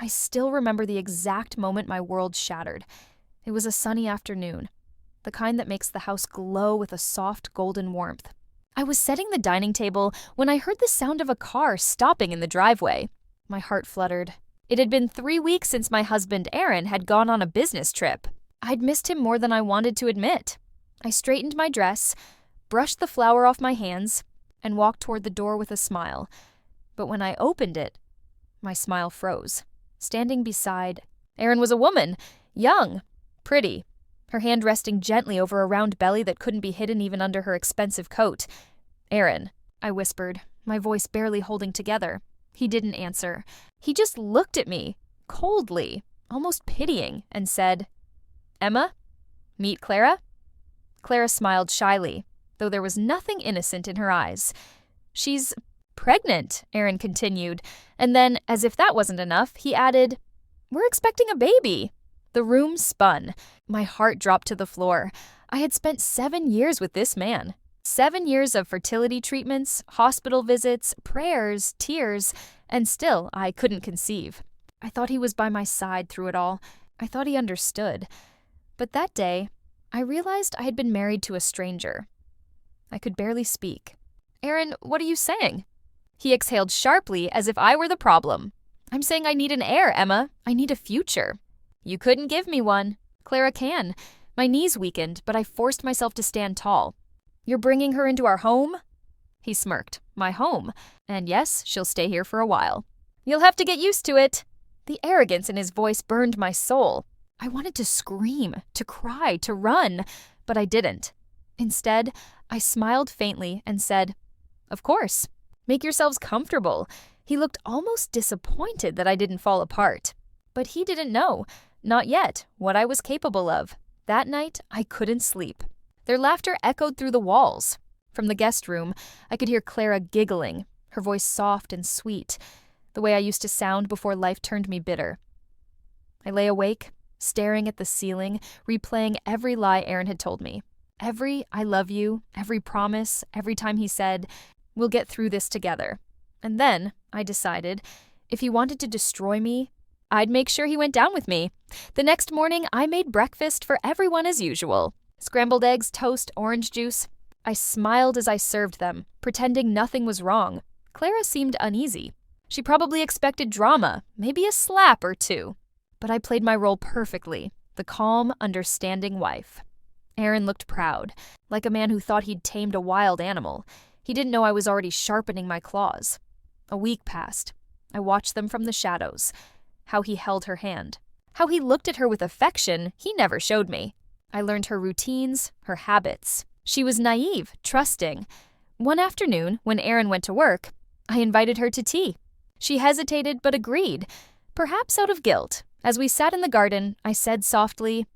I still remember the exact moment my world shattered. It was a sunny afternoon, the kind that makes the house glow with a soft golden warmth. I was setting the dining table when I heard the sound of a car stopping in the driveway. My heart fluttered. It had been 3 weeks since my husband Aaron had gone on a business trip. I'd missed him more than I wanted to admit. I straightened my dress, brushed the flour off my hands, and walked toward the door with a smile. But when I opened it, my smile froze. Standing beside Aaron was a woman, young, pretty, her hand resting gently over a round belly that couldn't be hidden even under her expensive coat. "Aaron," I whispered, my voice barely holding together. He didn't answer. He just looked at me, coldly, almost pitying, and said, "Emma, meet Clara?" Clara smiled shyly, though there was nothing innocent in her eyes. "She's pregnant," Aaron continued, and then, as if that wasn't enough, he added, "We're expecting a baby." The room spun. My heart dropped to the floor. I had spent 7 years with this man. 7 years of fertility treatments, hospital visits, prayers, tears, and still I couldn't conceive. I thought he was by my side through it all. I thought he understood. But that day, I realized I had been married to a stranger. I could barely speak. "Aaron, what are you saying?" He exhaled sharply as if I were the problem. "I'm saying I need an heir, Emma. I need a future." "You couldn't give me one." "Clara can." My knees weakened, but I forced myself to stand tall. "You're bringing her into our home?" He smirked. "My home. And yes, she'll stay here for a while." "You'll have to get used to it." The arrogance in his voice burned my soul. I wanted to scream, to cry, to run, but I didn't. Instead, I smiled faintly and said, "Of course. Make yourselves comfortable." He looked almost disappointed that I didn't fall apart. But he didn't know, not yet, what I was capable of. That night, I couldn't sleep. Their laughter echoed through the walls. From the guest room, I could hear Clara giggling, her voice soft and sweet, the way I used to sound before life turned me bitter. I lay awake, staring at the ceiling, replaying every lie Aaron had told me. Every "I love you," every promise, every time he said, "We'll get through this together." And then, I decided, if he wanted to destroy me, I'd make sure he went down with me. The next morning, I made breakfast for everyone as usual. Scrambled eggs, toast, orange juice. I smiled as I served them, pretending nothing was wrong. Clara seemed uneasy. She probably expected drama, maybe a slap or two. But I played my role perfectly, the calm, understanding wife. Aaron looked proud, like a man who thought he'd tamed a wild animal. He didn't know I was already sharpening my claws. A week passed. I watched them from the shadows. How he held her hand. How he looked at her with affection he never showed me. I learned her routines, her habits. She was naive, trusting. One afternoon, when Aaron went to work, I invited her to tea. She hesitated but agreed, perhaps out of guilt. As we sat in the garden, I said softly,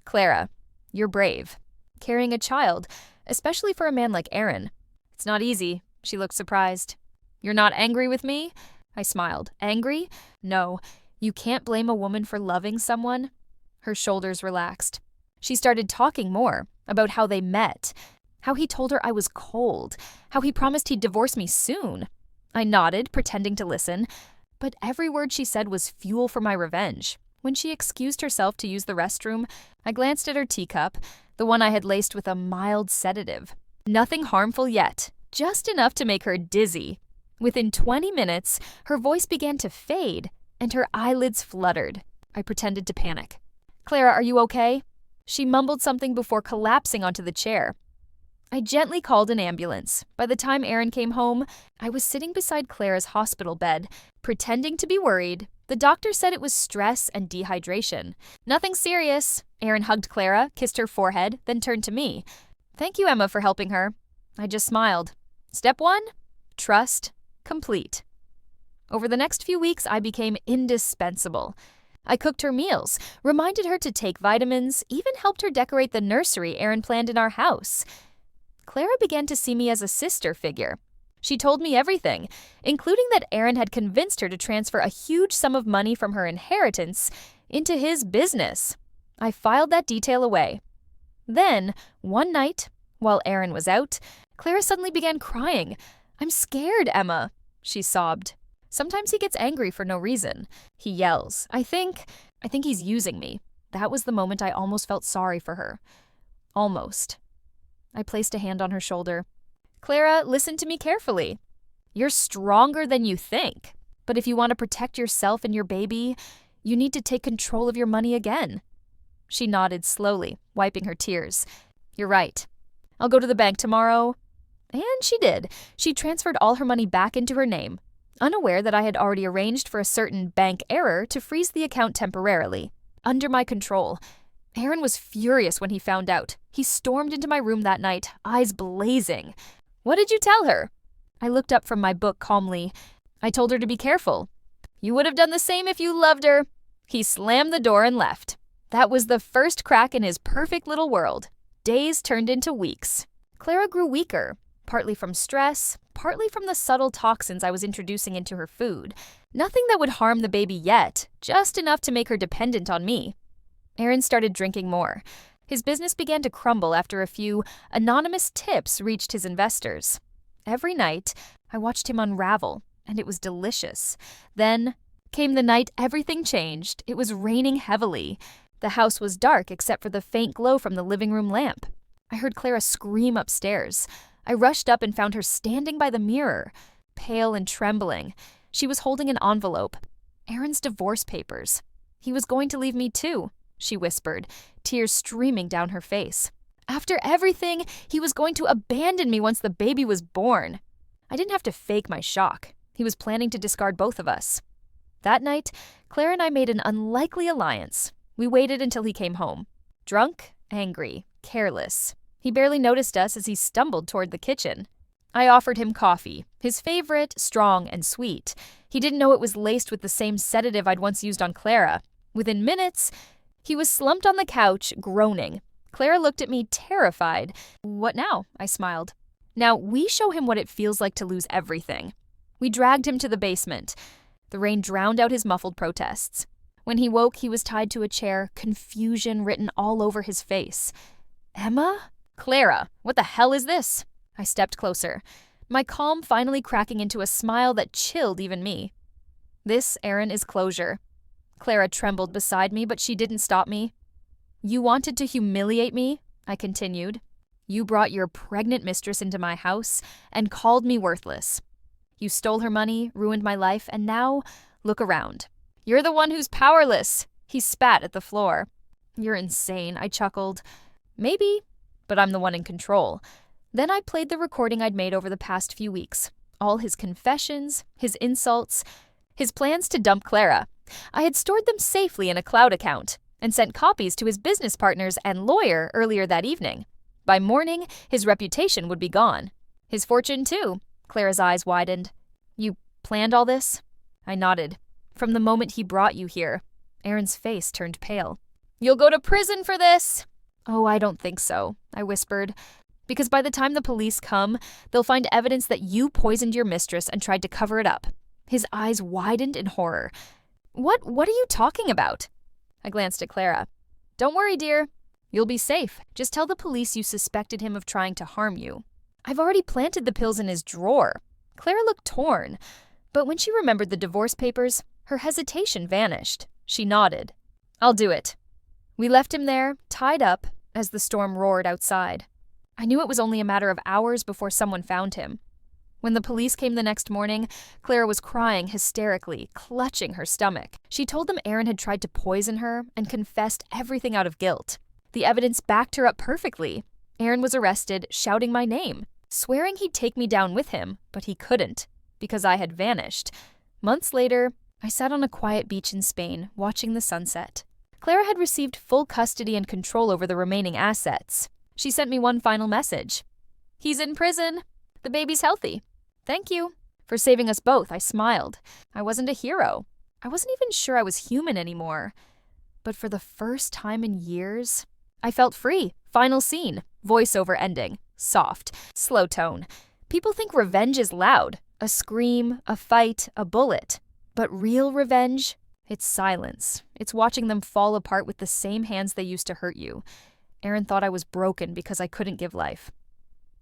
"Clara, you're brave. Carrying a child, especially for a man like Aaron. It's not easy." She looked surprised. "You're not angry with me?" I smiled. "Angry? No. You can't blame a woman for loving someone." Her shoulders relaxed. She started talking more about how they met, how he told her I was cold, how he promised he'd divorce me soon. I nodded, pretending to listen, but every word she said was fuel for my revenge. When she excused herself to use the restroom, I glanced at her teacup, the one I had laced with a mild sedative. Nothing harmful yet, just enough to make her dizzy. Within 20 minutes, her voice began to fade, and her eyelids fluttered. I pretended to panic. "Clara, are you okay?" She mumbled something before collapsing onto the chair. I gently called an ambulance. By the time Aaron came home, I was sitting beside Clara's hospital bed, pretending to be worried. The doctor said it was stress and dehydration. "Nothing serious." Aaron hugged Clara, kissed her forehead, then turned to me. "Thank you, Emma, for helping her." I just smiled. Step 1? Trust. Complete. Over the next few weeks, I became indispensable. I cooked her meals, reminded her to take vitamins, even helped her decorate the nursery Aaron planned in our house. Clara began to see me as a sister figure. She told me everything, including that Aaron had convinced her to transfer a huge sum of money from her inheritance into his business. I filed that detail away. Then, one night, while Aaron was out, Clara suddenly began crying. "I'm scared, Emma," she sobbed. Sometimes he gets angry for no reason. He yells. I think he's using me. That was the moment I almost felt sorry for her. Almost. I placed a hand on her shoulder. Clara, listen to me carefully. You're stronger than you think. But if you want to protect yourself and your baby, you need to take control of your money again. She nodded slowly, wiping her tears. You're right. I'll go to the bank tomorrow. And she did. She transferred all her money back into her name, unaware that I had already arranged for a certain bank error to freeze the account temporarily. Under my control. Aaron was furious when he found out. He stormed into my room that night, eyes blazing. What did you tell her? I looked up from my book calmly. I told her to be careful. You would have done the same if you loved her. He slammed the door and left. That was the first crack in his perfect little world. Days turned into weeks. Clara grew weaker, partly from stress, partly from the subtle toxins I was introducing into her food. Nothing that would harm the baby yet, just enough to make her dependent on me. Aaron started drinking more. His business began to crumble after a few anonymous tips reached his investors. Every night, I watched him unravel, and it was delicious. Then came the night everything changed. It was raining heavily. The house was dark except for the faint glow from the living room lamp. I heard Clara scream upstairs. I rushed up and found her standing by the mirror, pale and trembling. She was holding an envelope. Aaron's divorce papers. He was going to leave me too, she whispered, tears streaming down her face. After everything, he was going to abandon me once the baby was born. I didn't have to fake my shock. He was planning to discard both of us. That night, Claire and I made an unlikely alliance. We waited until he came home. Drunk, angry, careless. He barely noticed us as he stumbled toward the kitchen. I offered him coffee, his favorite, strong and sweet. He didn't know it was laced with the same sedative I'd once used on Clara. Within minutes, he was slumped on the couch, groaning. Clara looked at me, terrified. What now? I smiled. Now we show him what it feels like to lose everything. We dragged him to the basement. The rain drowned out his muffled protests. When he woke, he was tied to a chair, confusion written all over his face. Emma? Clara, what the hell is this? I stepped closer, my calm finally cracking into a smile that chilled even me. This, Aaron, is closure. Clara trembled beside me, but she didn't stop me. You wanted to humiliate me, I continued. You brought your pregnant mistress into my house and called me worthless. You stole her money, ruined my life, and now, look around. You're the one who's powerless. He spat at the floor. You're insane, I chuckled. Maybe, but I'm the one in control. Then I played the recording I'd made over the past few weeks. All his confessions, his insults, his plans to dump Clara. I had stored them safely in a cloud account and sent copies to his business partners and lawyer earlier that evening. By morning, his reputation would be gone. His fortune, too. Clara's eyes widened. You planned all this? I nodded. From the moment he brought you here. Aaron's face turned pale. You'll go to prison for this! Oh, I don't think so, I whispered. Because by the time the police come, they'll find evidence that you poisoned your mistress and tried to cover it up. His eyes widened in horror. What are you talking about? I glanced at Clara. Don't worry, dear. You'll be safe. Just tell the police you suspected him of trying to harm you. I've already planted the pills in his drawer. Clara looked torn, but when she remembered the divorce papers, her hesitation vanished. She nodded. I'll do it. We left him there, tied up, as the storm roared outside. I knew it was only a matter of hours before someone found him. When the police came the next morning, Clara was crying hysterically, clutching her stomach. She told them Aaron had tried to poison her and confessed everything out of guilt. The evidence backed her up perfectly. Aaron was arrested, shouting my name, swearing he'd take me down with him, but he couldn't, because I had vanished. Months later, I sat on a quiet beach in Spain, watching the sunset. Clara had received full custody and control over the remaining assets. She sent me one final message. He's in prison. The baby's healthy. Thank you. For saving us both, I smiled. I wasn't a hero. I wasn't even sure I was human anymore. But for the first time in years, I felt free. Final scene. Voiceover ending. Soft. Slow tone. People think revenge is loud. A scream, a fight, a bullet. But real revenge? It's silence. It's watching them fall apart with the same hands they used to hurt you. Aaron thought I was broken because I couldn't give life.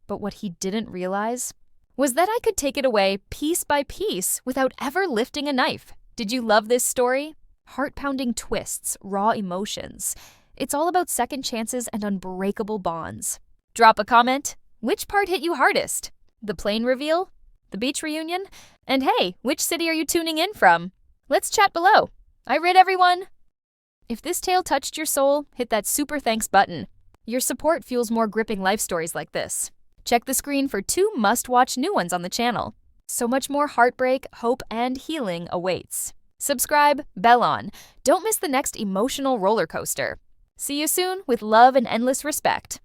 But what he didn't realize was that I could take it away piece by piece without ever lifting a knife. Did you love this story? Heart-pounding twists, raw emotions. It's all about second chances and unbreakable bonds. Drop a comment. Which part hit you hardest? The plane reveal? The beach reunion? And hey, which city are you tuning in from? Let's chat below. I read everyone. If this tale touched your soul, hit that super thanks button. Your support fuels more gripping life stories like this. Check the screen for 2 must-watch new ones on the channel. So much more heartbreak, hope, and healing awaits. Subscribe, bell on. Don't miss the next emotional roller coaster. See you soon with love and endless respect.